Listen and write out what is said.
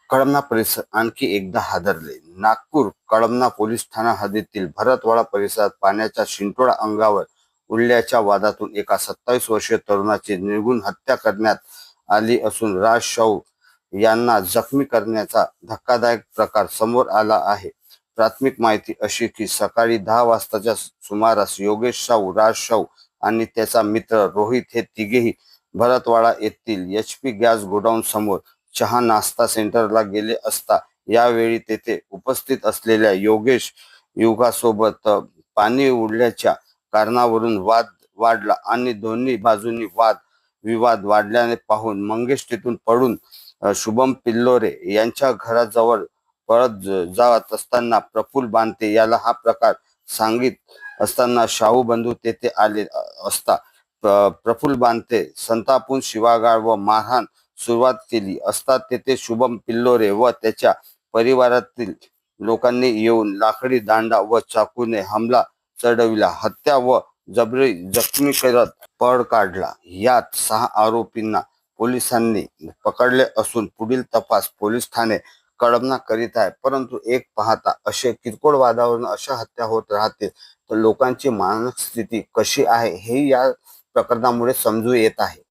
कळमना परिसर आणखी एकदा हादरले. नागपूर कळमना पोलीस ठाणा हद्दीतील भरतवाडा परिसरात पाण्याचा शिंतोडा अंगावर उडल्याच्या वादातून एका 27 वर्षीय तरुणाची निर्घृण हत्या करण्यात आली असून राज शाहू यांना जखमी करण्याचा धक्कादायक प्रकार समोर आला आहे. प्राथमिक माहिती अशी की सकाळी 10 वाजताच्या सुमारास योगेश शाहू, राज शाहू आणि त्याचा मित्र रोहित हे तिघेही भरतवाडा येथील HP गॅस गोडाऊन समोर चहा नाश्ता सेंटरला गेले असता यावेळी तेथे उपस्थित असलेल्या योगेश युगासोबत पाणी उडल्याच्या कारणावरून वाद वाढला आणि दोन्ही बाजूंनी वाद विवाद वाढल्याने पाहून मंगेश तिथून पळून शुभम पिल्लोरे यांच्या घराजवळ पळत जात असताना प्रफुल्ल बांते याला हा प्रकार सांगित असताना शाहू बंधू तेथे आले असता प्रफुल्ल बांते संतापून शिवागाळ व मारहाण सुरुवात केली असता तेथे शुभम पिल्लोरे व त्याच्या परिवारातील लोकांनी येऊन लाकडी दांडा व चाकूने हमला चढविला. हत्या व जबरी जखमी करत पळ काढला. यात 6 आरोपींना पोलिसांनी पकडले असून पुढील तपास पोलीस ठाणे कळमना करीत आहे. परंतु एक पाहता असे किरकोळ वादावरून अशा हत्या होत राहते तर लोकांची मानसिक स्थिती कशी आहे हे या प्रकरणामुळे समजून येत आहे.